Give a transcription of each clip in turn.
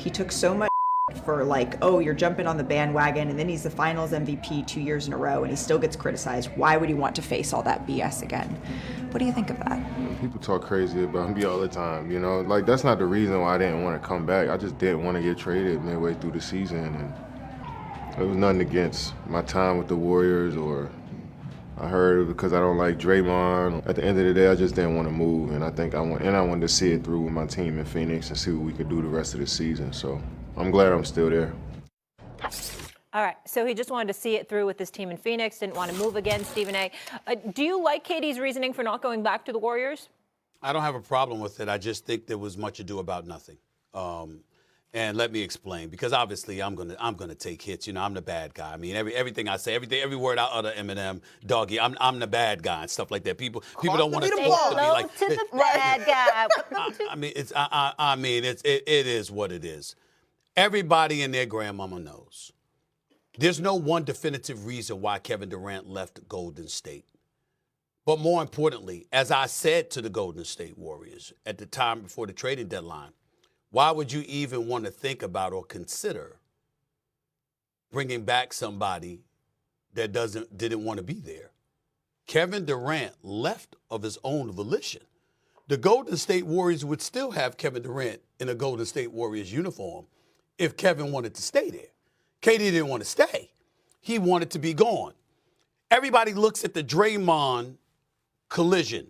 He took so much for like, oh, you're jumping on the bandwagon, and then he's the finals MVP 2 years in a row and he still gets criticized. Why would he want to face all that BS again? What do you think of that? People talk crazy about me all the time, you know? Like, that's not the reason why I didn't want to come back. I just didn't want to get traded midway through the season, and it was nothing against my time with the Warriors, or I heard because I don't like Draymond. At the end of the day, I just didn't want to move, and I wanted to see it through with my team in Phoenix and see what we could do the rest of the season. So I'm glad I'm still there. All right, so he just wanted to see it through with his team in Phoenix, didn't want to move again, Stephen A. Do you like KD's reasoning for not going back to the Warriors? I don't have a problem with it. I just think there was much ado about nothing. And let me explain, because obviously I'm gonna take hits. You know, I'm the bad guy. I mean, everything I say, every word I utter, Eminem, Doggy, I'm the bad guy and stuff like that. People don't want to talk to me like to the bad guy. I mean, it is what it is. Everybody and their grandmama knows. There's no one definitive reason why Kevin Durant left Golden State. But more importantly, as I said to the Golden State Warriors at the time before the trading deadline, why would you even want to think about or consider bringing back somebody that didn't want to be there? Kevin Durant left of his own volition. The Golden State Warriors would still have Kevin Durant in a Golden State Warriors uniform if Kevin wanted to stay there. KD didn't want to stay. He wanted to be gone. Everybody looks at the Draymond collision,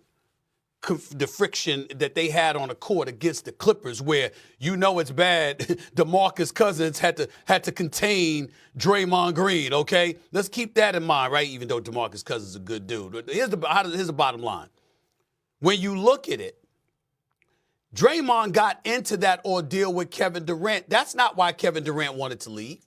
the friction that they had on the court against the Clippers, where you know it's bad. DeMarcus Cousins had to contain Draymond Green, okay? Let's keep that in mind, right? Even though DeMarcus Cousins is a good dude. Here's the bottom line. When you look at it, Draymond got into that ordeal with Kevin Durant. That's not why Kevin Durant wanted to leave.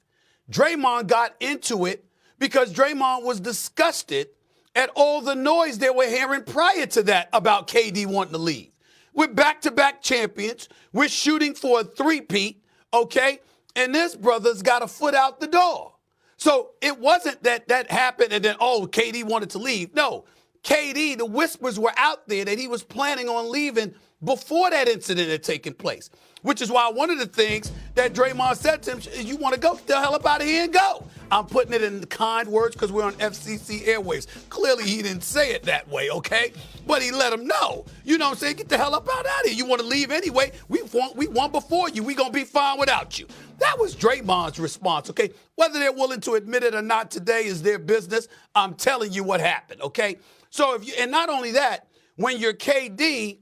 Draymond got into it because Draymond was disgusted at all the noise they were hearing prior to that about KD wanting to leave. We're back-to-back champions. We're shooting for a three-peat, okay? And this brother's got a foot out the door. So it wasn't that happened and then, KD wanted to leave. No, KD, the whispers were out there that he was planning on leaving before that incident had taken place, which is why one of the things that Draymond said to him is, you want to go, get the hell up out of here and go. I'm putting it in kind words because we're on FCC airwaves. Clearly, he didn't say it that way, okay? But he let him know. You know what I'm saying? Get the hell up out of here. You want to leave anyway? We won before you. We're going to be fine without you. That was Draymond's response, okay? Whether they're willing to admit it or not today is their business. I'm telling you what happened, okay? So and not only that, when you're KD,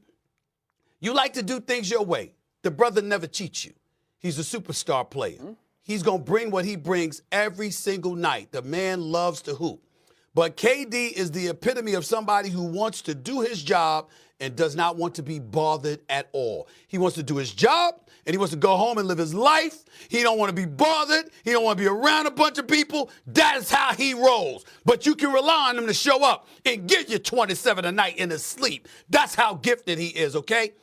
you like to do things your way. The brother never cheats you. He's a superstar player. Mm-hmm. He's going to bring what he brings every single night. The man loves to hoop. But KD is the epitome of somebody who wants to do his job and does not want to be bothered at all. He wants to do his job, and he wants to go home and live his life. He don't want to be bothered. He don't want to be around a bunch of people. That is how he rolls. But you can rely on him to show up and give you 27 a night in his sleep. That's how gifted he is, okay?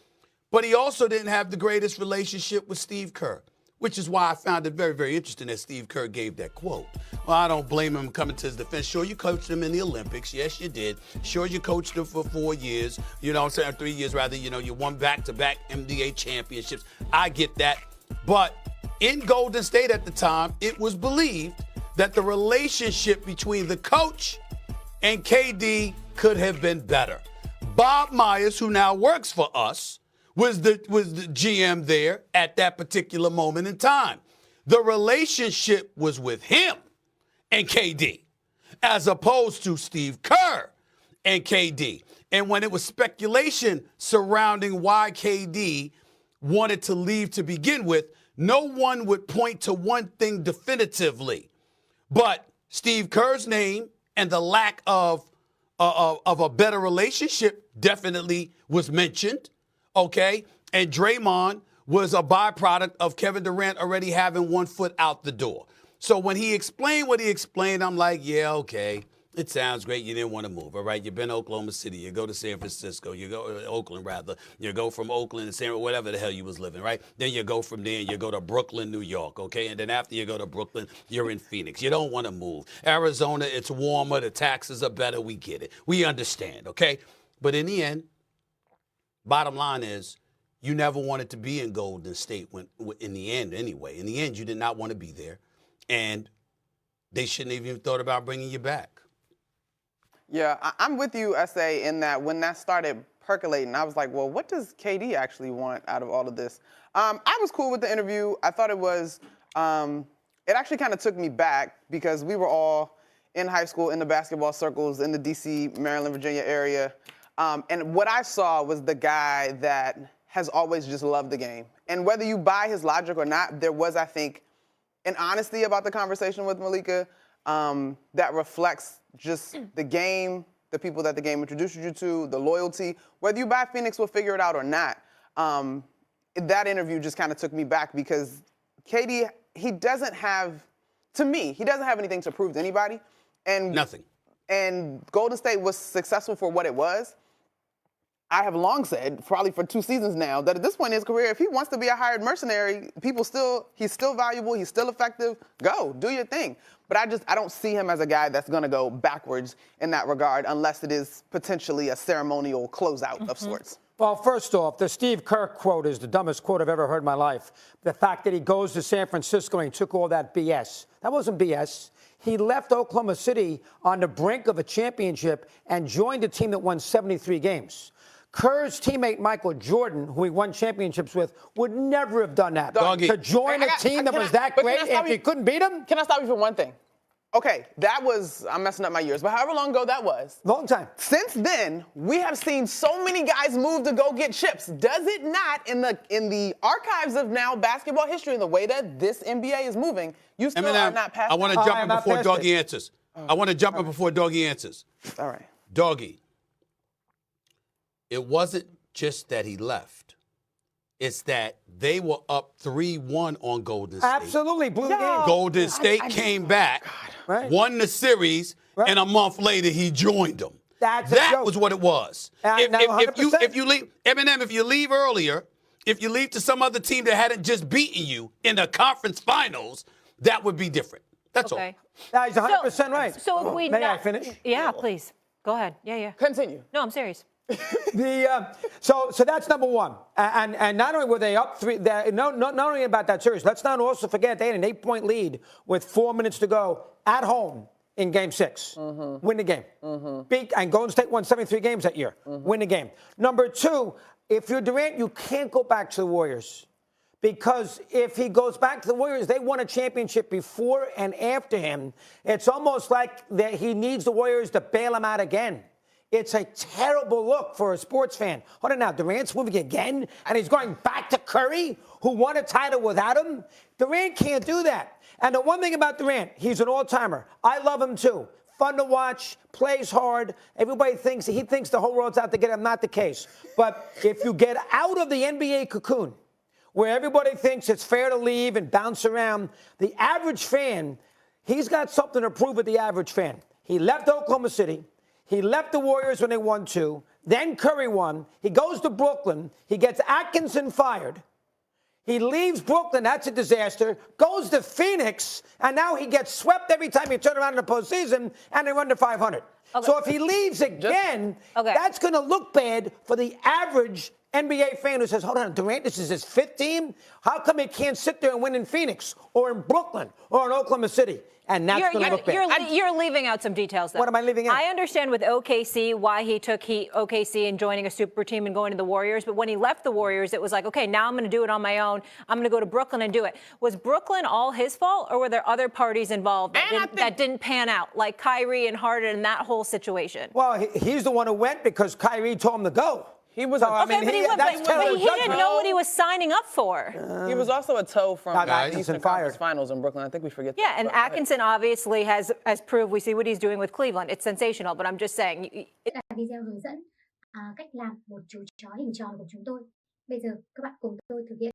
But he also didn't have the greatest relationship with Steve Kerr, which is why I found it very, very interesting that Steve Kerr gave that quote. Well, I don't blame him coming to his defense. Sure, you coached him in the Olympics. Yes, you did. Sure, you coached him for 4 years. You know what I'm saying? 3 years, rather. You know, you won back-to-back NBA championships. I get that. But in Golden State at the time, it was believed that the relationship between the coach and KD could have been better. Bob Myers, who now works for us, was the GM there at that particular moment in time. The relationship was with him and KD, as opposed to Steve Kerr and KD. And when it was speculation surrounding why KD wanted to leave to begin with, no one would point to one thing definitively. But Steve Kerr's name and the lack of a better relationship definitely was mentioned. Okay, and Draymond was a byproduct of Kevin Durant already having 1 foot out the door. So when he explained what he explained, I'm like, yeah, okay, it sounds great. You didn't want to move, all right? You've been to Oklahoma City. You go to San Francisco. You go to Oakland, rather. You go from Oakland to San, whatever the hell you was living, right? Then you go from there, you go to Brooklyn, New York, okay? And then after you go to Brooklyn, you're in Phoenix. You don't want to move. Arizona, it's warmer. The taxes are better. We get it. We understand, okay? But in the end, bottom line is, you never wanted to be in Golden State in the end anyway. In the end, you did not want to be there. And they shouldn't have even thought about bringing you back. Yeah, I'm with you, S.A., in that when that started percolating, I was like, well, what does KD actually want out of all of this? I was cool with the interview. I thought it was, it actually kind of took me back because we were all in high school, in the basketball circles, in the D.C., Maryland, Virginia area. And what I saw was the guy that has always just loved the game. And whether you buy his logic or not, there was, I think, an honesty about the conversation with Malika that reflects just the game, the people that the game introduced you to, the loyalty. Whether you buy Phoenix will figure it out or not, that interview just kind of took me back because KD, he doesn't have, to me, he doesn't have anything to prove to anybody. And nothing. And Golden State was successful for what it was. I have long said, probably for 2 seasons now, that at this point in his career, if he wants to be a hired mercenary, he's still valuable, he's still effective, go, do your thing. But I don't see him as a guy that's going to go backwards in that regard unless it is potentially a ceremonial closeout of sorts. Well, first off, the Steve Kerr quote is the dumbest quote I've ever heard in my life. The fact that he goes to San Francisco and he took all that BS. That wasn't BS. He left Oklahoma City on the brink of a championship and joined a team that won 73 games. Kerr's teammate Michael Jordan, who he won championships with, would never have done that. Doggy. To join a team that was that great if he couldn't beat him? Can I stop you for one thing? Okay, that was, I'm messing up my years, but however long ago that was. Long time. Since then, we have seen so many guys move to go get chips. Does it not, in the archives of now basketball history, the way that this NBA is moving, you still are not past I want to jump in before Doggy answers. I want to jump in before Doggy answers. All right. Doggy, it wasn't just that he left. It's that they were up 3-1 on Golden State. Absolutely, blew the game. Golden State came back, won the series, and a month later he joined them. That was what it was. If you leave, Eminem, if you leave earlier, if you leave to some other team that hadn't just beaten you in the conference finals, that would be different. That's all. Yeah, he's 100% right. So if we May I finish? Yeah, please. Go ahead. Yeah. Continue. No, I'm serious. So that's number one. And not only were they up 3, not only about that series, let's not also forget they had an 8-point lead with 4 minutes to go at home in Game 6. Win the game. And Golden State won 73 games that year. Win the game. Number 2, if you're Durant, you can't go back to the Warriors. Because if he goes back to the Warriors, they won a championship before and after him. It's almost like that he needs the Warriors to bail him out again. It's a terrible look for a sports fan. Hold on now, Durant's moving again, and he's going back to Curry, who won a title without him? Durant can't do that. And the one thing about Durant, he's an all-timer. I love him too. Fun to watch, plays hard. Everybody thinks he thinks the whole world's out to get him. Not the case. But if you get out of the NBA cocoon, where everybody thinks it's fair to leave and bounce around, the average fan, he's got something to prove with the average fan. He left Oklahoma City. He left the Warriors when they won 2. Then Curry won. He goes to Brooklyn. He gets Atkinson fired. He leaves Brooklyn. That's a disaster. Goes to Phoenix. And now he gets swept every time you turn around in the postseason, and they run to 500. Okay. So if he leaves again, that's going to look bad for the average NBA fan who says, hold on, Durant, this is his 5th team? How come he can't sit there and win in Phoenix or in Brooklyn or in Oklahoma City? And that's going to look bad. You're leaving out some details, though. What am I leaving out? I understand with OKC why he took OKC and joining a super team and going to the Warriors. But when he left the Warriors, it was like, okay, now I'm going to do it on my own. I'm going to go to Brooklyn and do it. Was Brooklyn all his fault, or were there other parties involved that didn't pan out, like Kyrie and Harden and that whole situation? Well, he's the one who went because Kyrie told him to go. He was. But he didn't know what he was signing up for. He was also a toe from the Eastern Conference Finals in Brooklyn. I think we forget that. Yeah, and Atkinson obviously has proved. We see what he's doing with Cleveland. It's sensational, but I'm just saying. Video hướng dẫn cách làm một chú chó hình tròn của chúng tôi. Bây giờ các bạn cùng tôi thực hiện.